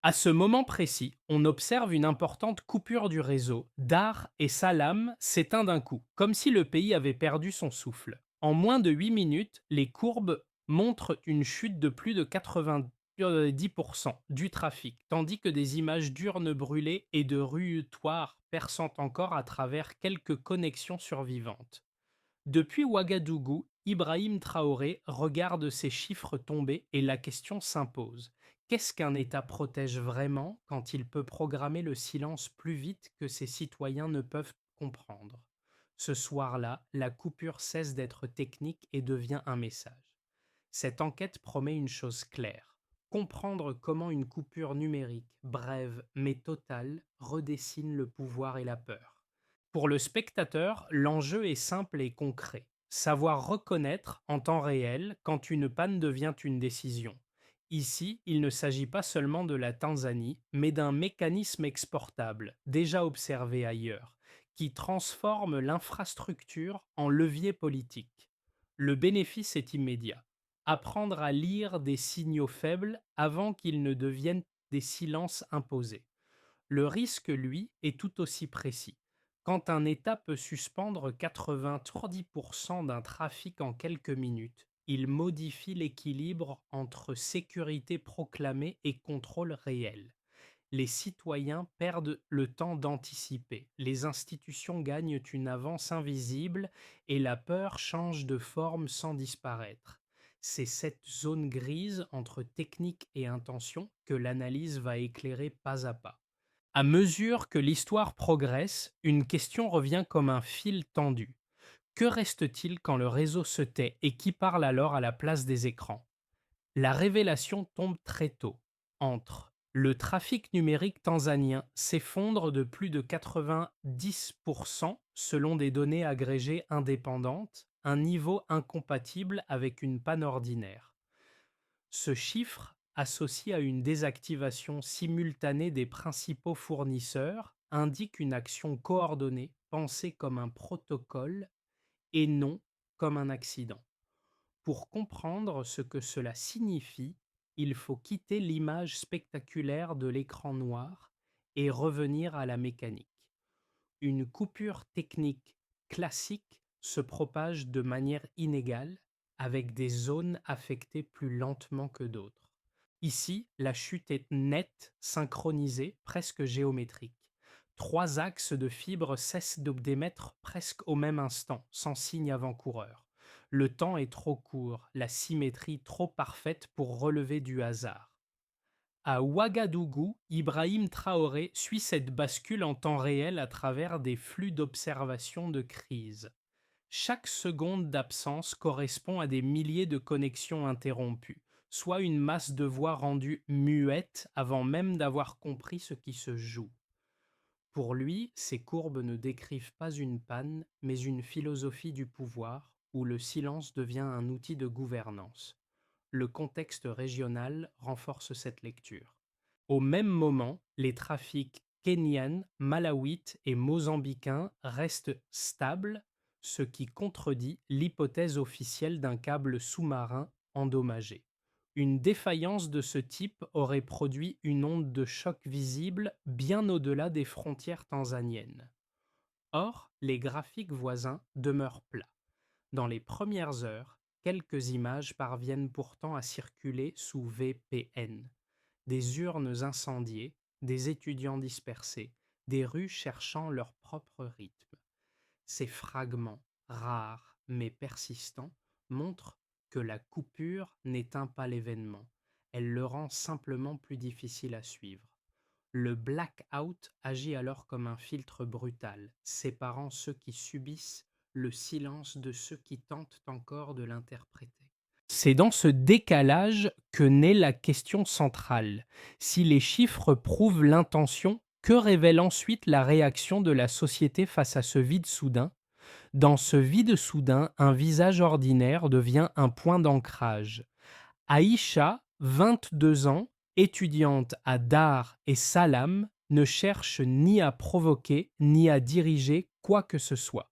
À ce moment précis, on observe une importante coupure du réseau. Dar et Salam s'éteint d'un coup, comme si le pays avait perdu son souffle. En moins de 8 minutes, les courbes montrent une chute de plus de 90% du trafic, tandis que des images d'urnes brûlées et de rutoirs perçant encore à travers quelques connexions survivantes. Depuis Ouagadougou, Ibrahim Traoré regarde ces chiffres tomber et la question s'impose. Qu'est-ce qu'un État protège vraiment quand il peut programmer le silence plus vite que ses citoyens ne peuvent comprendre? Ce soir-là, la coupure cesse d'être technique et devient un message. Cette enquête promet une chose claire: comprendre comment une coupure numérique, brève mais totale, redessine le pouvoir et la peur. Pour le spectateur, l'enjeu est simple et concret. Savoir reconnaître en temps réel quand une panne devient une décision. Ici, il ne s'agit pas seulement de la Tanzanie, mais d'un mécanisme exportable, déjà observé ailleurs, qui transforme l'infrastructure en levier politique. Le bénéfice est immédiat: apprendre à lire des signaux faibles avant qu'ils ne deviennent des silences imposés. Le risque, lui, est tout aussi précis. Quand un État peut suspendre 90% d'un trafic en quelques minutes, il modifie l'équilibre entre sécurité proclamée et contrôle réel. Les citoyens perdent le temps d'anticiper, les institutions gagnent une avance invisible et la peur change de forme sans disparaître. C'est cette zone grise entre technique et intention que l'analyse va éclairer pas à pas. À mesure que l'histoire progresse, une question revient comme un fil tendu. Que reste-t-il quand le réseau se tait et qui parle alors à la place des écrans? La révélation tombe très tôt. Entre le trafic numérique tanzanien s'effondre de plus de 90% selon des données agrégées indépendantes, un niveau incompatible avec une panne ordinaire. Ce chiffre, associé à une désactivation simultanée des principaux fournisseurs, indique une action coordonnée pensée comme un protocole et non comme un accident. Pour comprendre ce que cela signifie, il faut quitter l'image spectaculaire de l'écran noir et revenir à la mécanique. Une coupure technique classique se propage de manière inégale, avec des zones affectées plus lentement que d'autres. Ici, la chute est nette, synchronisée, presque géométrique. Trois axes de fibres cessent d'émettre presque au même instant, sans signe avant-coureur. Le temps est trop court, la symétrie trop parfaite pour relever du hasard. À Ouagadougou, Ibrahim Traoré suit cette bascule en temps réel à travers des flux d'observation de crise. Chaque seconde d'absence correspond à des milliers de connexions interrompues, soit une masse de voix rendue muette avant même d'avoir compris ce qui se joue. Pour lui, ces courbes ne décrivent pas une panne, mais une philosophie du pouvoir, où le silence devient un outil de gouvernance. Le contexte régional renforce cette lecture. Au même moment, les trafics kényans, malawites et mozambicains restent stables, ce qui contredit l'hypothèse officielle d'un câble sous-marin endommagé. Une défaillance de ce type aurait produit une onde de choc visible bien au-delà des frontières tanzaniennes. Or, les graphiques voisins demeurent plats. Dans les premières heures, quelques images parviennent pourtant à circuler sous VPN: des urnes incendiées, des étudiants dispersés, des rues cherchant leur propre rythme. Ces fragments, rares mais persistants, montrent que la coupure n'éteint pas l'événement, elle le rend simplement plus difficile à suivre. Le blackout agit alors comme un filtre brutal, séparant ceux qui subissent le silence de ceux qui tentent encore de l'interpréter. C'est dans ce décalage que naît la question centrale. Si les chiffres prouvent l'intention, que révèle ensuite la réaction de la société face à ce vide soudain? Dans ce vide soudain, un visage ordinaire devient un point d'ancrage. Aïcha, 22 ans, étudiante à Dar et Salam, ne cherche ni à provoquer ni à diriger quoi que ce soit.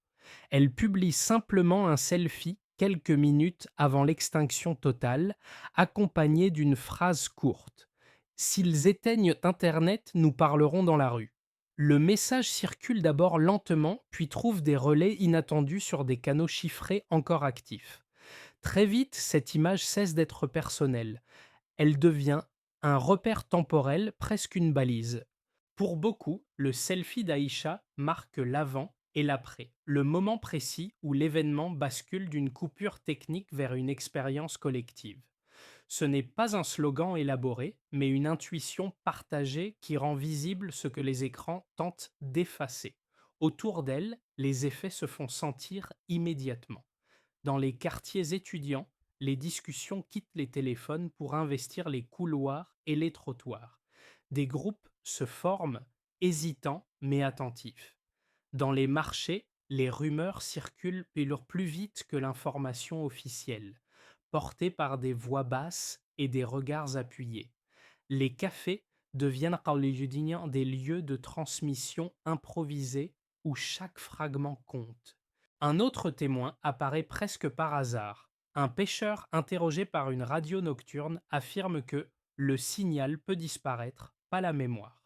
Elle publie simplement un selfie quelques minutes avant l'extinction totale, accompagné d'une phrase courte: S'ils éteignent Internet, nous parlerons dans la rue. Le message circule d'abord lentement, puis trouve des relais inattendus sur des canaux chiffrés encore actifs. Très vite, cette image cesse d'être personnelle. Elle devient un repère temporel, presque une balise. Pour beaucoup, le selfie d'Aïcha marque l'avant et l'après, le moment précis où l'événement bascule d'une coupure technique vers une expérience collective. Ce n'est pas un slogan élaboré, mais une intuition partagée qui rend visible ce que les écrans tentent d'effacer. Autour d'elle, les effets se font sentir immédiatement. Dans les quartiers étudiants, les discussions quittent les téléphones pour investir les couloirs et les trottoirs. Des groupes se forment, hésitants mais attentifs. Dans les marchés, les rumeurs circulent plus vite que l'information officielle, portées par des voix basses et des regards appuyés. Les cafés deviennent quotidiens des lieux de transmission improvisés où chaque fragment compte. Un autre témoin apparaît presque par hasard. Un pêcheur interrogé par une radio nocturne affirme que le signal peut disparaître, pas la mémoire.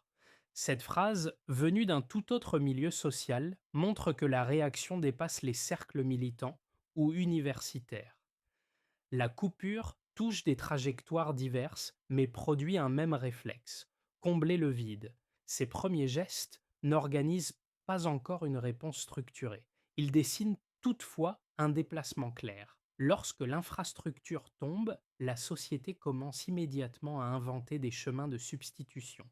Cette phrase, venue d'un tout autre milieu social, montre que la réaction dépasse les cercles militants ou universitaires. La coupure touche des trajectoires diverses, mais produit un même réflexe: combler le vide. Ces premiers gestes n'organisent pas encore une réponse structurée. Ils dessinent toutefois un déplacement clair. Lorsque l'infrastructure tombe, la société commence immédiatement à inventer des chemins de substitution.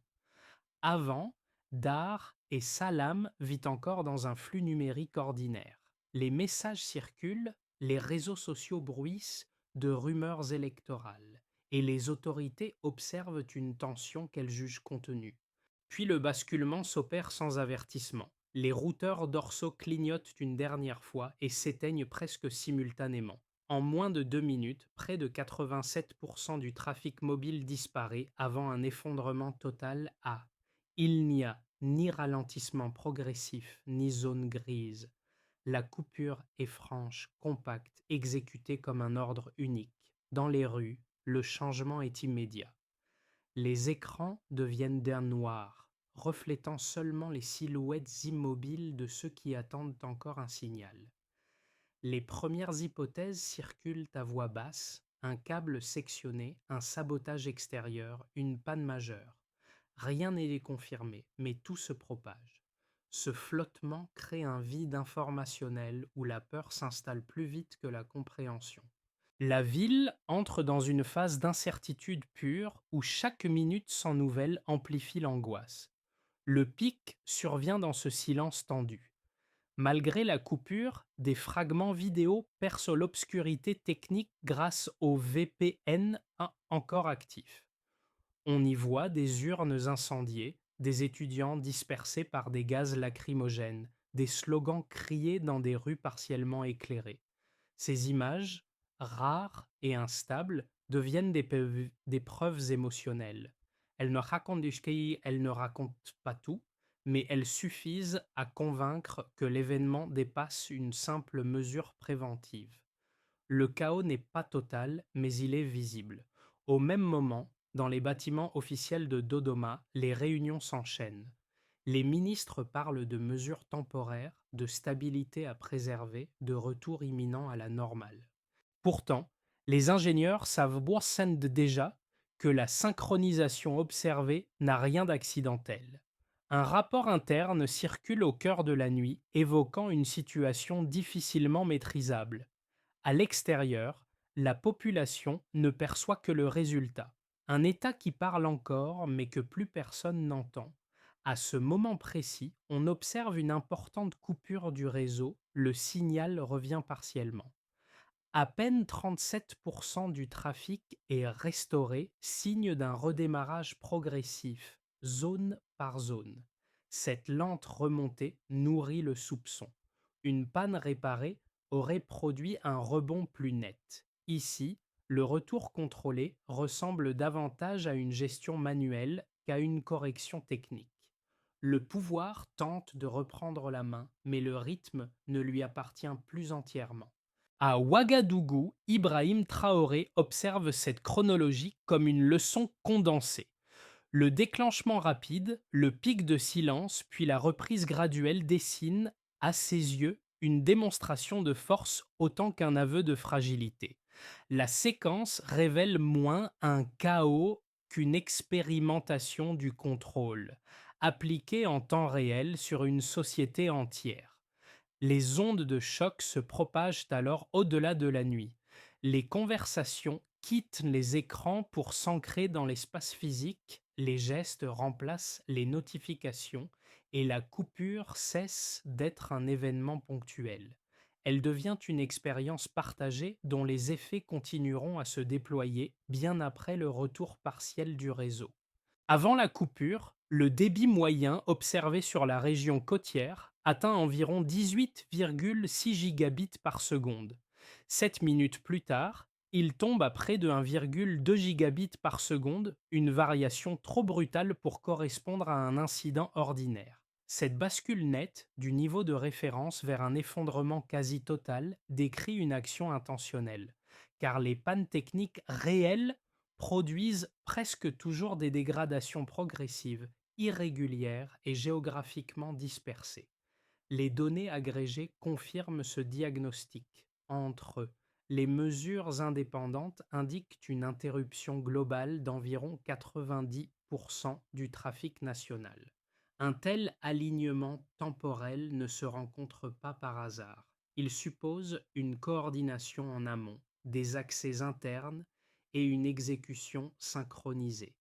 Avant, Dar et Salam vit encore dans un flux numérique ordinaire. Les messages circulent, les réseaux sociaux bruissent de rumeurs électorales, et les autorités observent une tension qu'elles jugent contenue. Puis le basculement s'opère sans avertissement. Les routeurs dorsaux clignotent une dernière fois et s'éteignent presque simultanément. En moins de 2 minutes, près de 87% du trafic mobile disparaît avant un effondrement total à. Il n'y a ni ralentissement progressif, ni zone grise. La coupure est franche, compacte, exécutée comme un ordre unique. Dans les rues, le changement est immédiat. Les écrans deviennent d'un noir, reflétant seulement les silhouettes immobiles de ceux qui attendent encore un signal. Les premières hypothèses circulent à voix basse: un câble sectionné, un sabotage extérieur, une panne majeure. Rien n'est confirmé, mais tout se propage. Ce flottement crée un vide informationnel où la peur s'installe plus vite que la compréhension. La ville entre dans une phase d'incertitude pure où chaque minute sans nouvelles amplifie l'angoisse. Le pic survient dans ce silence tendu. Malgré la coupure, des fragments vidéo percent l'obscurité technique grâce au VPN encore actif. On y voit des urnes incendiées, des étudiants dispersés par des gaz lacrymogènes, des slogans criés dans des rues partiellement éclairées. Ces images, rares et instables, deviennent des preuves émotionnelles. Elles ne racontent pas tout, mais elles suffisent à convaincre que l'événement dépasse une simple mesure préventive. Le chaos n'est pas total, mais il est visible. Au même moment, dans les bâtiments officiels de Dodoma, les réunions s'enchaînent. Les ministres parlent de mesures temporaires, de stabilité à préserver, de retour imminent à la normale. Pourtant, les ingénieurs savent déjà que la synchronisation observée n'a rien d'accidentel. Un rapport interne circule au cœur de la nuit, évoquant une situation difficilement maîtrisable. À l'extérieur, la population ne perçoit que le résultat, un État qui parle encore mais que plus personne n'entend. À ce moment précis, on observe une importante coupure du réseau, le signal revient partiellement. À peine 37% du trafic est restauré, signe d'un redémarrage progressif, zone par zone. Cette lente remontée nourrit le soupçon. Une panne réparée aurait produit un rebond plus net. Ici, le retour contrôlé ressemble davantage à une gestion manuelle qu'à une correction technique. Le pouvoir tente de reprendre la main, mais le rythme ne lui appartient plus entièrement. À Ouagadougou, Ibrahim Traoré observe cette chronologie comme une leçon condensée. Le déclenchement rapide, le pic de silence, puis la reprise graduelle dessinent, à ses yeux, une démonstration de force autant qu'un aveu de fragilité. La séquence révèle moins un chaos qu'une expérimentation du contrôle, appliquée en temps réel sur une société entière. Les ondes de choc se propagent alors au-delà de la nuit. Les conversations quittent les écrans pour s'ancrer dans l'espace physique, les gestes remplacent les notifications et la coupure cesse d'être un événement ponctuel. Elle devient une expérience partagée dont les effets continueront à se déployer bien après le retour partiel du réseau. Avant la coupure, le débit moyen observé sur la région côtière atteint environ 18,6 gigabits par seconde. 7 minutes plus tard, il tombe à près de 1,2 gigabits par seconde, une variation trop brutale pour correspondre à un incident ordinaire. Cette bascule nette du niveau de référence vers un effondrement quasi total décrit une action intentionnelle, car les pannes techniques réelles produisent presque toujours des dégradations progressives, irrégulières et géographiquement dispersées. Les données agrégées confirment ce diagnostic. Entre les mesures indépendantes indiquent une interruption globale d'environ 90% du trafic national. Un tel alignement temporel ne se rencontre pas par hasard. Il suppose une coordination en amont, des accès internes et une exécution synchronisée.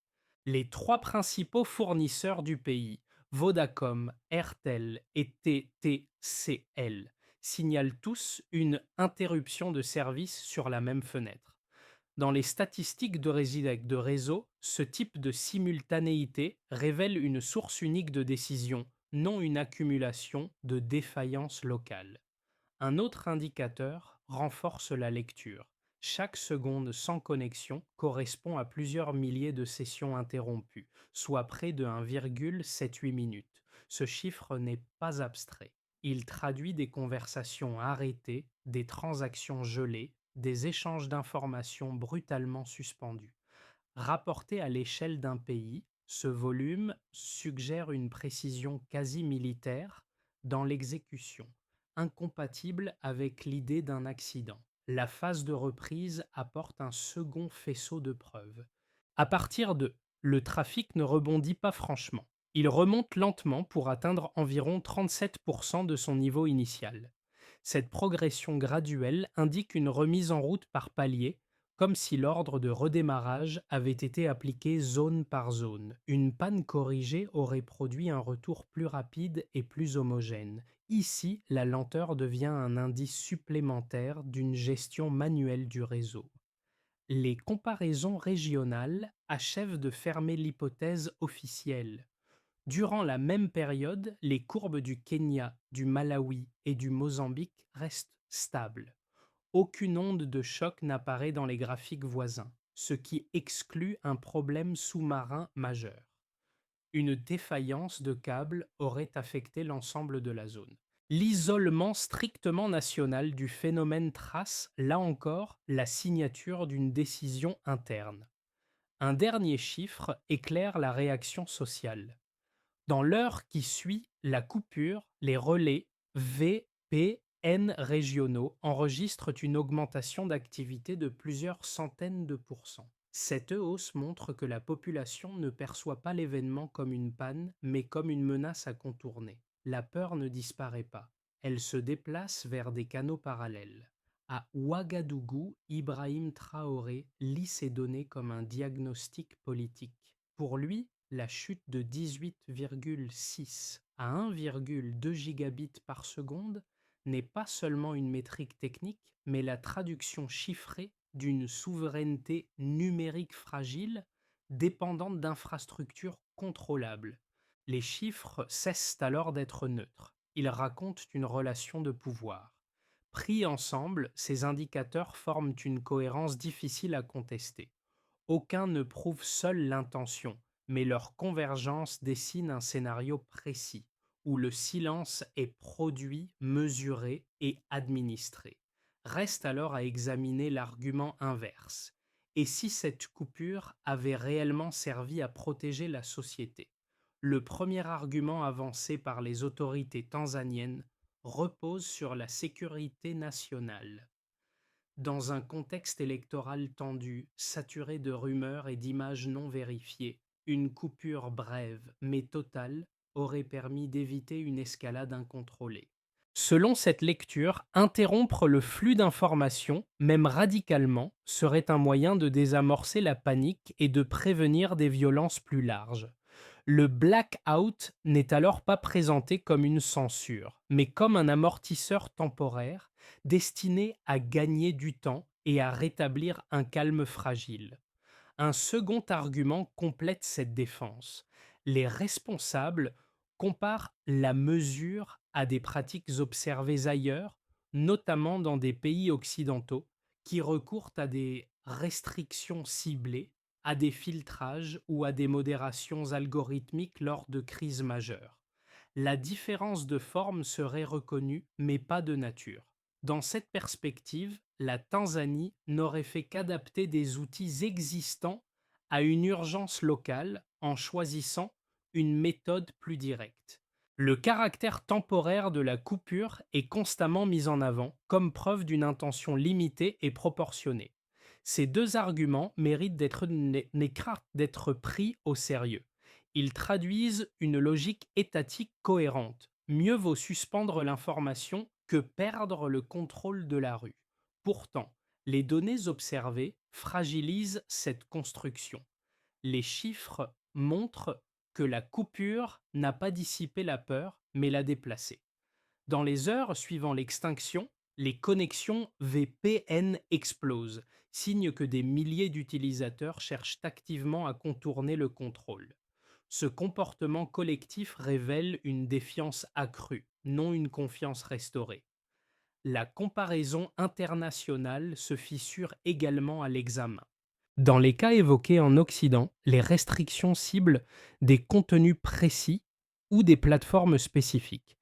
Les trois principaux fournisseurs du pays, Vodacom, Airtel et TTCL, signalent tous une interruption de service sur la même fenêtre. Dans les statistiques de réseau, ce type de simultanéité révèle une source unique de décision, non une accumulation de défaillances locales. Un autre indicateur renforce la lecture. Chaque seconde sans connexion correspond à plusieurs milliers de sessions interrompues, soit près de 1,78 minutes. Ce chiffre n'est pas abstrait. Il traduit des conversations arrêtées, des transactions gelées, des échanges d'informations brutalement suspendus. Rapporté à l'échelle d'un pays, ce volume suggère une précision quasi militaire dans l'exécution, incompatible avec l'idée d'un accident. La phase de reprise apporte un second faisceau de preuves. À partir de, le trafic ne rebondit pas franchement. Il remonte lentement pour atteindre environ 37% de son niveau initial. Cette progression graduelle indique une remise en route par palier, comme si l'ordre de redémarrage avait été appliqué zone par zone. Une panne corrigée aurait produit un retour plus rapide et plus homogène. Ici, la lenteur devient un indice supplémentaire d'une gestion manuelle du réseau. Les comparaisons régionales achèvent de fermer l'hypothèse officielle. Durant la même période, les courbes du Kenya, du Malawi et du Mozambique restent stables. Aucune onde de choc n'apparaît dans les graphiques voisins, ce qui exclut un problème sous-marin majeur. Une défaillance de câble aurait affecté l'ensemble de la zone. L'isolement strictement national du phénomène trace, là encore, la signature d'une décision interne. Un dernier chiffre éclaire la réaction sociale. Dans l'heure qui suit la coupure, les relais VPN régionaux enregistrent une augmentation d'activité de plusieurs centaines de pourcents. Cette hausse montre que la population ne perçoit pas l'événement comme une panne, mais comme une menace à contourner. La peur ne disparaît pas. Elle se déplace vers des canaux parallèles. À Ouagadougou, Ibrahim Traoré lit ces données comme un diagnostic politique. Pour lui, la chute de 18,6 à 1,2 gigabits par seconde n'est pas seulement une métrique technique, mais la traduction chiffrée d'une souveraineté numérique fragile, dépendante d'infrastructures contrôlables. Les chiffres cessent alors d'être neutres. Ils racontent une relation de pouvoir. Pris ensemble, ces indicateurs forment une cohérence difficile à contester. Aucun ne prouve seul l'intention, mais leur convergence dessine un scénario précis, où le silence est produit, mesuré et administré. Reste alors à examiner l'argument inverse. et si cette coupure avait réellement servi à protéger la société. Le premier argument avancé par les autorités tanzaniennes repose sur la sécurité nationale. Dans un contexte électoral tendu, saturé de rumeurs et d'images non vérifiées, une coupure brève mais totale aurait permis d'éviter une escalade incontrôlée. Selon cette lecture, interrompre le flux d'informations, même radicalement, serait un moyen de désamorcer la panique et de prévenir des violences plus larges. Le blackout n'est alors pas présenté comme une censure, mais comme un amortisseur temporaire destiné à gagner du temps et à rétablir un calme fragile. Un second argument complète cette défense. Les responsables comparent la mesure à des pratiques observées ailleurs, notamment dans des pays occidentaux, qui recourent à des restrictions ciblées, à des filtrages ou à des modérations algorithmiques lors de crises majeures. La différence de forme serait reconnue, mais pas de nature. Dans cette perspective, la Tanzanie n'aurait fait qu'adapter des outils existants à une urgence locale en choisissant une méthode plus directe. Le caractère temporaire de la coupure est constamment mis en avant comme preuve d'une intention limitée et proportionnée. Ces deux arguments méritent d'être pris au sérieux. Ils traduisent une logique étatique cohérente. Mieux vaut suspendre l'information que perdre le contrôle de la rue. Pourtant, les données observées fragilisent cette construction. Les chiffres montrent que la coupure n'a pas dissipé la peur, mais l'a déplacée. Dans les heures suivant l'extinction, les connexions VPN explosent, signe que des milliers d'utilisateurs cherchent activement à contourner le contrôle. Ce comportement collectif révèle une défiance accrue, non une confiance restaurée. La comparaison internationale se fissure également à l'examen. Dans les cas évoqués en Occident, les restrictions ciblent des contenus précis ou des plateformes spécifiques.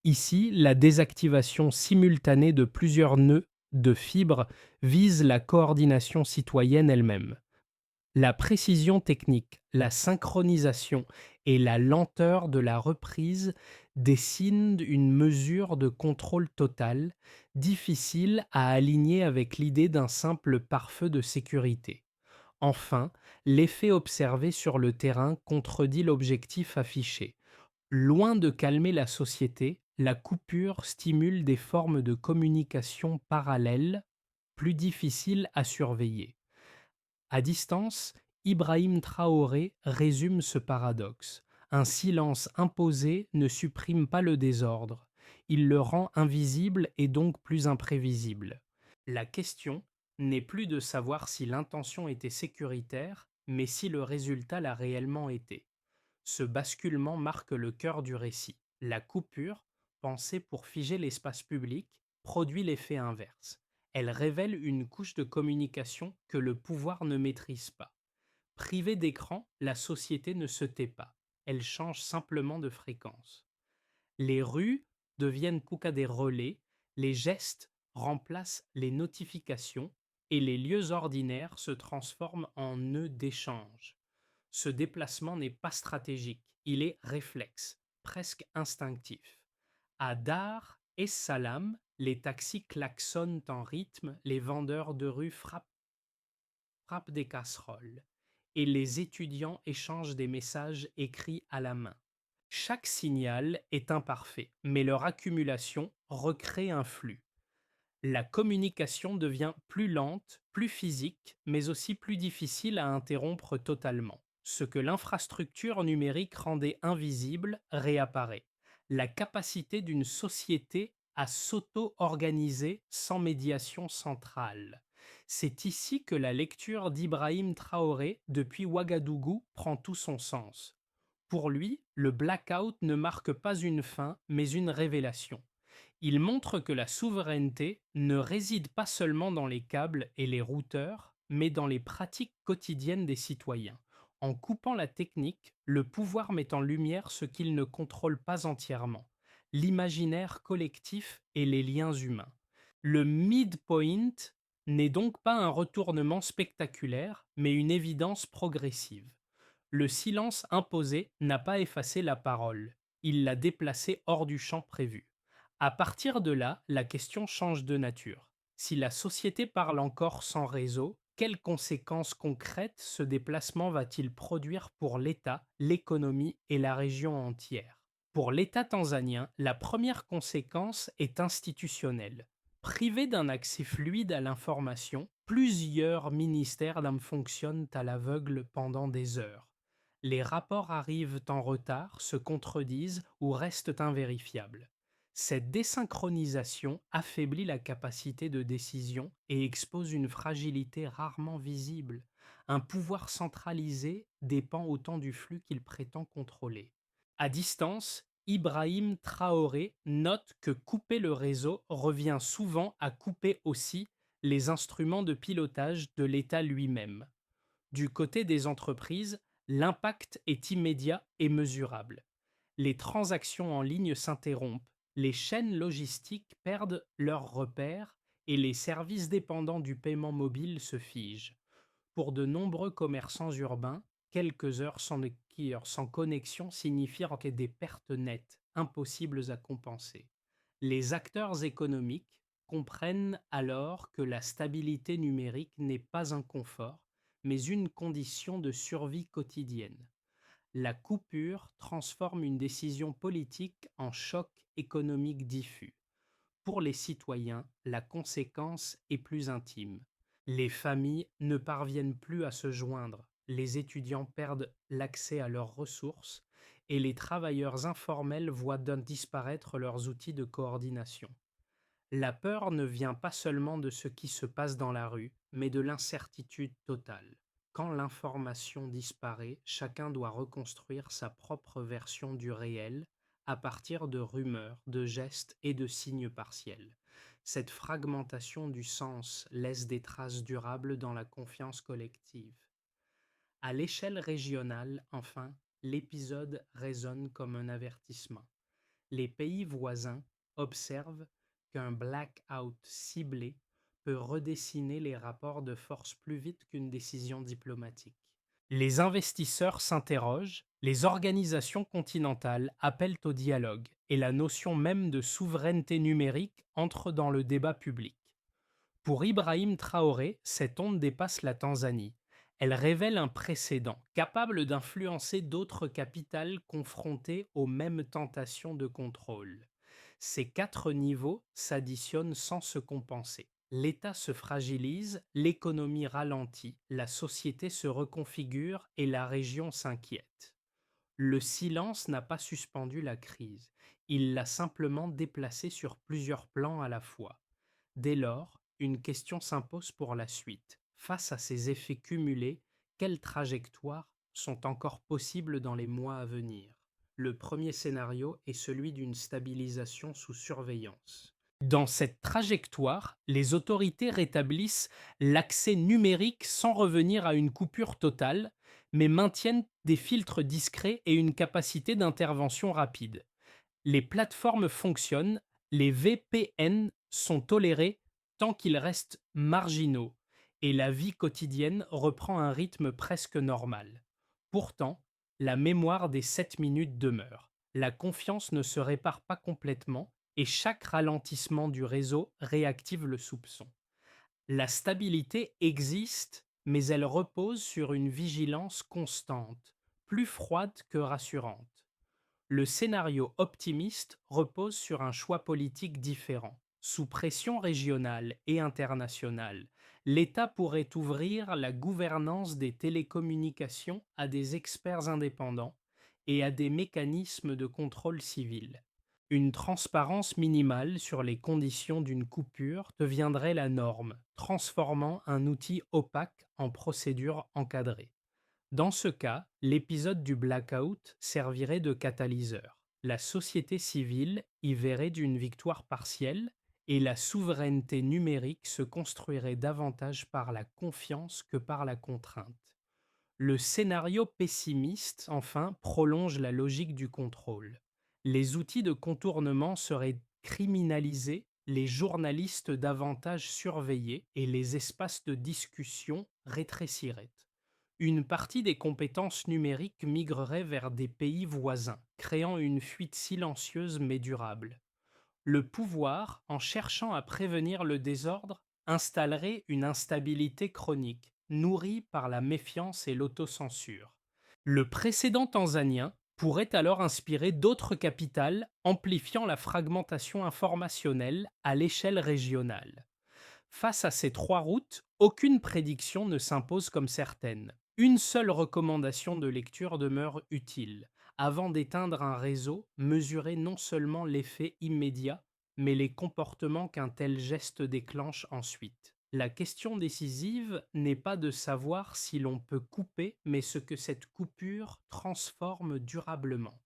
Ici, la désactivation simultanée de plusieurs nœuds de fibres vise la coordination citoyenne elle-même. La précision technique, la synchronisation et la lenteur de la reprise dessinent une mesure de contrôle total, difficile à aligner avec l'idée d'un simple pare-feu de sécurité. Enfin, l'effet observé sur le terrain contredit l'objectif affiché. Loin de calmer la société, la coupure stimule des formes de communication parallèles, plus difficiles à surveiller. À distance, Ibrahim Traoré résume ce paradoxe. Un silence imposé ne supprime pas le désordre, il le rend invisible et donc plus imprévisible. La question n'est plus de savoir si l'intention était sécuritaire, mais si le résultat l'a réellement été. Ce basculement marque le cœur du récit. La coupure, pensée pour figer l'espace public, produit l'effet inverse. Elle révèle une couche de communication que le pouvoir ne maîtrise pas. Privée d'écran, la société ne se tait pas. Elle change simplement de fréquence. Les rues deviennent des relais, les gestes remplacent les notifications et les lieux ordinaires se transforment en nœuds d'échange. Ce déplacement n'est pas stratégique, il est réflexe, presque instinctif. À Dar es Salaam, les taxis klaxonnent en rythme, les vendeurs de rue frappent des casseroles, et les étudiants échangent des messages écrits à la main. Chaque signal est imparfait, mais leur accumulation recrée un flux. La communication devient plus lente, plus physique, mais aussi plus difficile à interrompre totalement. Ce que l'infrastructure numérique rendait invisible réapparaît. La capacité d'une société à s'auto-organiser sans médiation centrale. C'est ici que la lecture d'Ibrahim Traoré depuis Ouagadougou prend tout son sens. Pour lui, le blackout ne marque pas une fin, mais une révélation. Il montre que la souveraineté ne réside pas seulement dans les câbles et les routeurs, mais dans les pratiques quotidiennes des citoyens. En coupant la technique, le pouvoir met en lumière ce qu'il ne contrôle pas entièrement, l'imaginaire collectif et les liens humains. Le midpoint n'est donc pas un retournement spectaculaire, mais une évidence progressive. Le silence imposé n'a pas effacé la parole, il l'a déplacée hors du champ prévu. À partir de là, la question change de nature. Si la société parle encore sans réseau, quelles conséquences concrètes ce déplacement va-t-il produire pour l'État, l'économie et la région entière? Pour l'État tanzanien, la première conséquence est institutionnelle. Privé d'un accès fluide à l'information, plusieurs ministères fonctionnent à l'aveugle pendant des heures. Les rapports arrivent en retard, se contredisent ou restent invérifiables. Cette désynchronisation affaiblit la capacité de décision et expose une fragilité rarement visible. Un pouvoir centralisé dépend autant du flux qu'il prétend contrôler. À distance, Ibrahim Traoré note que couper le réseau revient souvent à couper aussi les instruments de pilotage de l'État lui-même. Du côté des entreprises, l'impact est immédiat et mesurable. Les transactions en ligne s'interrompent, les chaînes logistiques perdent leurs repères et les services dépendants du paiement mobile se figent. Pour de nombreux commerçants urbains, quelques heures sans connexion signifient des pertes nettes, impossibles à compenser. Les acteurs économiques comprennent alors que la stabilité numérique n'est pas un confort, mais une condition de survie quotidienne. La coupure transforme une décision politique en choc économique diffus. Pour les citoyens, la conséquence est plus intime. Les familles ne parviennent plus à se joindre, les étudiants perdent l'accès à leurs ressources et les travailleurs informels voient disparaître leurs outils de coordination. La peur ne vient pas seulement de ce qui se passe dans la rue, mais de l'incertitude totale. Quand l'information disparaît, chacun doit reconstruire sa propre version du réel à partir de rumeurs, de gestes et de signes partiels. Cette fragmentation du sens laisse des traces durables dans la confiance collective. À l'échelle régionale, enfin, l'épisode résonne comme un avertissement. Les pays voisins observent qu'un blackout ciblé peut redessiner les rapports de force plus vite qu'une décision diplomatique. Les investisseurs s'interrogent, les organisations continentales appellent au dialogue et la notion même de souveraineté numérique entre dans le débat public. Pour Ibrahim Traoré, cette onde dépasse la Tanzanie. Elle révèle un précédent, capable d'influencer d'autres capitales confrontées aux mêmes tentations de contrôle. Ces quatre niveaux s'additionnent sans se compenser. L'État se fragilise, l'économie ralentit, la société se reconfigure et la région s'inquiète. Le silence n'a pas suspendu la crise, il l'a simplement déplacée sur plusieurs plans à la fois. Dès lors, une question s'impose pour la suite. Face à ces effets cumulés, quelles trajectoires sont encore possibles dans les mois à venir? Le premier scénario est celui d'une stabilisation sous surveillance. Dans cette trajectoire, les autorités rétablissent l'accès numérique sans revenir à une coupure totale, mais maintiennent des filtres discrets et une capacité d'intervention rapide. Les plateformes fonctionnent, les VPN sont tolérés tant qu'ils restent marginaux et la vie quotidienne reprend un rythme presque normal. Pourtant, la mémoire des 7 minutes demeure. La confiance ne se répare pas complètement et chaque ralentissement du réseau réactive le soupçon. La stabilité existe, mais elle repose sur une vigilance constante, plus froide que rassurante. Le scénario optimiste repose sur un choix politique différent. Sous pression régionale et internationale, l'État pourrait ouvrir la gouvernance des télécommunications à des experts indépendants et à des mécanismes de contrôle civil. Une transparence minimale sur les conditions d'une coupure deviendrait la norme, transformant un outil opaque en procédure encadrée. Dans ce cas, l'épisode du blackout servirait de catalyseur. La société civile y verrait d'une victoire partielle et la souveraineté numérique se construirait davantage par la confiance que par la contrainte. Le scénario pessimiste, enfin, prolonge la logique du contrôle. Les outils de contournement seraient criminalisés les journalistes davantage surveillés et les espaces de discussion rétréciraient. Une partie des compétences numériques migrerait vers des pays voisins, créant une fuite silencieuse mais durable. Le pouvoir, en cherchant à prévenir le désordre, installerait une instabilité chronique, nourrie par la méfiance et l'autocensure. Le précédent tanzanien pourrait alors inspirer d'autres capitales, amplifiant la fragmentation informationnelle à l'échelle régionale. Face à ces trois routes, aucune prédiction ne s'impose comme certaine. Une seule recommandation de lecture demeure utile. Avant d'éteindre un réseau, mesurer non seulement l'effet immédiat, mais les comportements qu'un tel geste déclenche ensuite. La question décisive n'est pas de savoir si l'on peut couper, mais ce que cette coupure transforme durablement.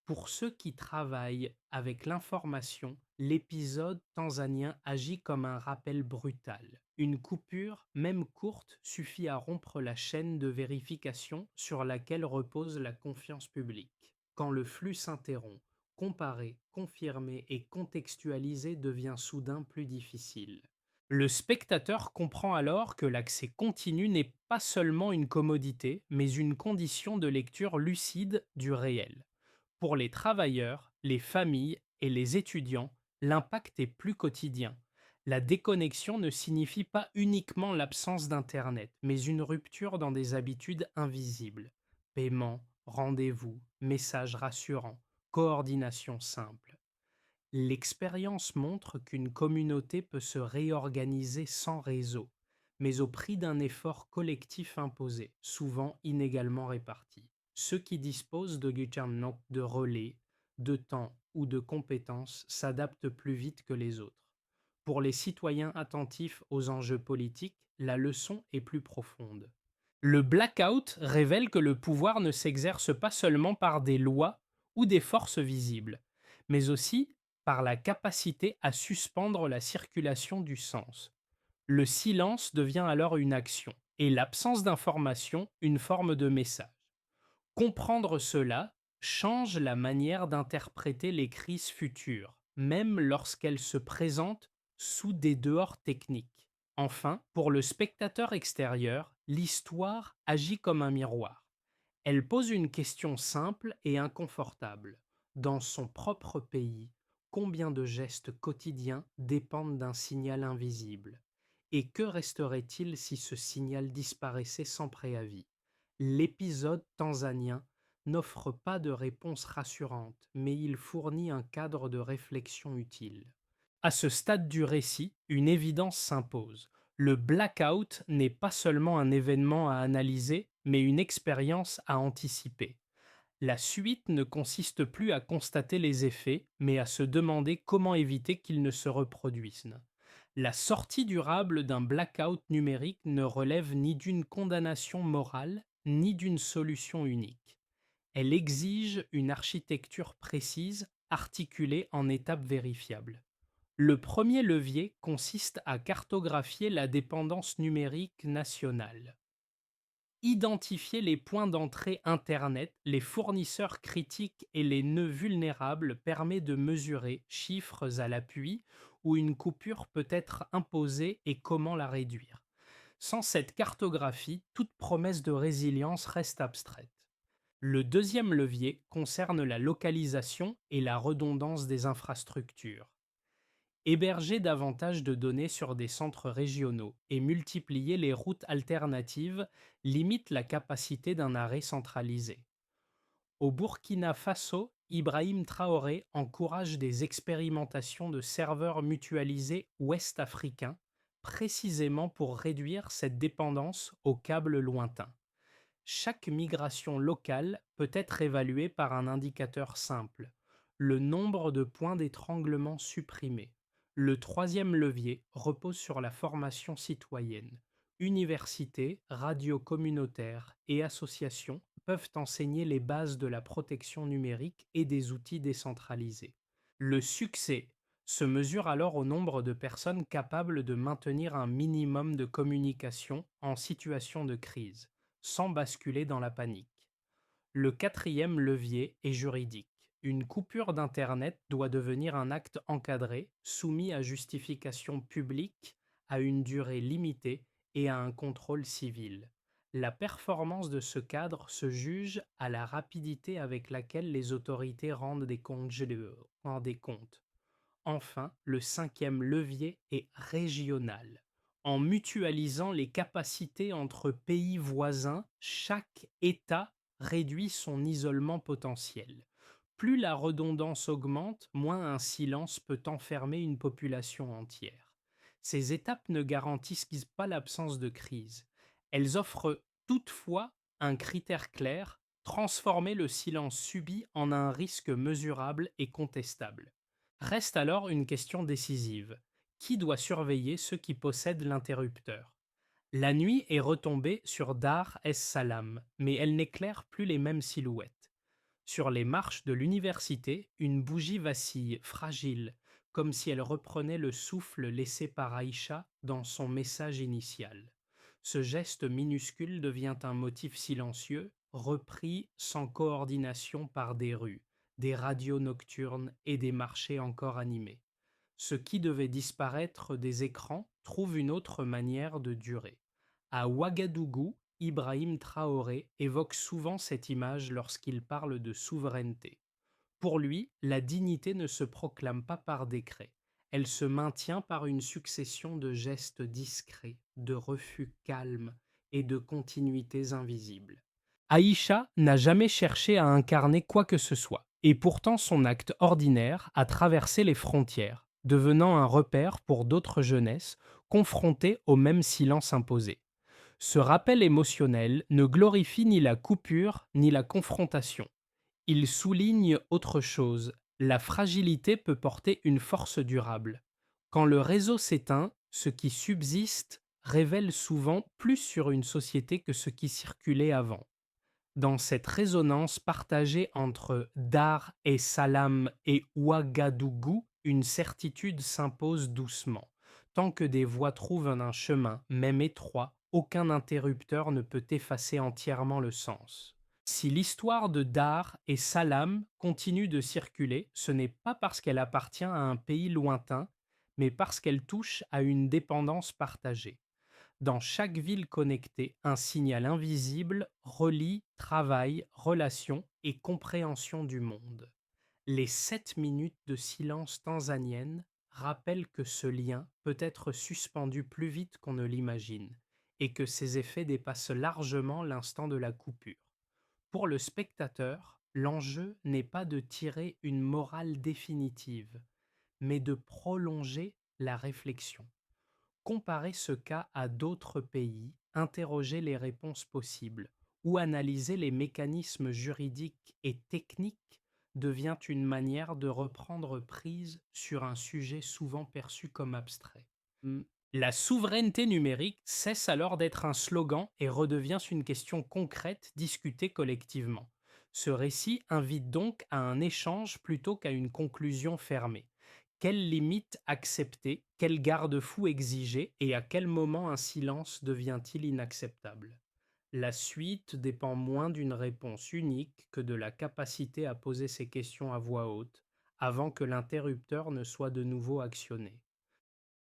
Pour ceux qui travaillent avec l'information, l'épisode tanzanien agit comme un rappel brutal. Une coupure, même courte, suffit à rompre la chaîne de vérification sur laquelle repose la confiance publique. Quand le flux s'interrompt, comparer, confirmer et contextualiser devient soudain plus difficile. Le spectateur comprend alors que l'accès continu n'est pas seulement une commodité, mais une condition de lecture lucide du réel. Pour les travailleurs, les familles et les étudiants, l'impact est plus quotidien. La déconnexion ne signifie pas uniquement l'absence d'Internet, mais une rupture dans des habitudes invisibles. Paiement, rendez-vous, messages rassurants, coordination simple. L'expérience montre qu'une communauté peut se réorganiser sans réseau, mais au prix d'un effort collectif imposé, souvent inégalement réparti. Ceux qui disposent de relais, de temps ou de compétences s'adaptent plus vite que les autres. Pour les citoyens attentifs aux enjeux politiques, la leçon est plus profonde. Le blackout révèle que le pouvoir ne s'exerce pas seulement par des lois ou des forces visibles, mais aussi par la capacité à suspendre la circulation du sens. Le silence devient alors une action, et l'absence d'information une forme de message. Comprendre cela change la manière d'interpréter les crises futures, même lorsqu'elles se présentent sous des dehors techniques. Enfin, pour le spectateur extérieur, l'histoire agit comme un miroir. Elle pose une question simple et inconfortable. Dans son propre pays, combien de gestes quotidiens dépendent d'un signal invisible? Et que resterait-il si ce signal disparaissait sans préavis? L'épisode tanzanien n'offre pas de réponse rassurante, mais il fournit un cadre de réflexion utile. À ce stade du récit, une évidence s'impose. Le blackout n'est pas seulement un événement à analyser, mais une expérience à anticiper. La suite ne consiste plus à constater les effets, mais à se demander comment éviter qu'ils ne se reproduisent. La sortie durable d'un blackout numérique ne relève ni d'une condamnation morale, ni d'une solution unique. Elle exige une architecture précise, articulée en étapes vérifiables. Le premier levier consiste à cartographier la dépendance numérique nationale. Identifier les points d'entrée Internet, les fournisseurs critiques et les nœuds vulnérables permet de mesurer, chiffres à l'appui, où une coupure peut être imposée et comment la réduire. Sans cette cartographie, toute promesse de résilience reste abstraite. Le deuxième levier concerne la localisation et la redondance des infrastructures. Héberger davantage de données sur des centres régionaux et multiplier les routes alternatives limite la capacité d'un arrêt centralisé. Au Burkina Faso, Ibrahim Traoré encourage des expérimentations de serveurs mutualisés ouest-africains, précisément pour réduire cette dépendance aux câbles lointains. Chaque migration locale peut être évaluée par un indicateur simple, le nombre de points d'étranglement supprimés. Le troisième levier repose sur la formation citoyenne. Universités, radios communautaires et associations peuvent enseigner les bases de la protection numérique et des outils décentralisés. Le succès se mesure alors au nombre de personnes capables de maintenir un minimum de communication en situation de crise sans basculer dans la panique. Le quatrième levier est juridique. Une coupure d'Internet doit devenir un acte encadré, soumis à justification publique, à une durée limitée et à un contrôle civil. La performance de ce cadre se juge à la rapidité avec laquelle les autorités rendent des comptes. Enfin, le cinquième levier est régional. En mutualisant les capacités entre pays voisins, chaque État réduit son isolement potentiel. Plus la redondance augmente, moins un silence peut enfermer une population entière. Ces étapes ne garantissent pas l'absence de crise. Elles offrent toutefois un critère clair, transformer le silence subi en un risque mesurable et contestable. Reste alors une question décisive. Qui doit surveiller ceux qui possèdent l'interrupteur? La nuit est retombée sur Dar es Salaam, mais elle n'éclaire plus les mêmes silhouettes. Sur les marches de l'université, une bougie vacille, fragile, comme si elle reprenait le souffle laissé par Aïcha dans son message initial. Ce geste minuscule devient un motif silencieux, repris sans coordination par des rues, des radios nocturnes et des marchés encore animés. Ce qui devait disparaître des écrans trouve une autre manière de durer. À Ouagadougou, Ibrahim Traoré évoque souvent cette image lorsqu'il parle de souveraineté. Pour lui, la dignité ne se proclame pas par décret. Elle se maintient par une succession de gestes discrets, de refus calmes et de continuités invisibles. Aïcha n'a jamais cherché à incarner quoi que ce soit, et pourtant son acte ordinaire a traversé les frontières, devenant un repère pour d'autres jeunesses confrontées au même silence imposé. Ce rappel émotionnel ne glorifie ni la coupure ni la confrontation. Il souligne autre chose. La fragilité peut porter une force durable. Quand le réseau s'éteint, ce qui subsiste révèle souvent plus sur une société que ce qui circulait avant. Dans cette résonance partagée entre Dar es Salaam et Ouagadougou, une certitude s'impose doucement. Tant que des voix trouvent un chemin, même étroit, aucun interrupteur ne peut effacer entièrement le sens. Si l'histoire de Dar et Salam continue de circuler, ce n'est pas parce qu'elle appartient à un pays lointain, mais parce qu'elle touche à une dépendance partagée. Dans chaque ville connectée, un signal invisible relie travail, relations et compréhension du monde. Les 7 minutes de silence tanzanienne rappellent que ce lien peut être suspendu plus vite qu'on ne l'imagine et que ses effets dépassent largement l'instant de la coupure. Pour le spectateur, l'enjeu n'est pas de tirer une morale définitive, mais de prolonger la réflexion. Comparer ce cas à d'autres pays, interroger les réponses possibles ou analyser les mécanismes juridiques et techniques devient une manière de reprendre prise sur un sujet souvent perçu comme abstrait. Hmm. La souveraineté numérique cesse alors d'être un slogan et redevient une question concrète discutée collectivement. Ce récit invite donc à un échange plutôt qu'à une conclusion fermée. Quelles limites accepter, quels garde-fous exiger et à quel moment un silence devient-il inacceptable? La suite dépend moins d'une réponse unique que de la capacité à poser ces questions à voix haute avant que l'interrupteur ne soit de nouveau actionné.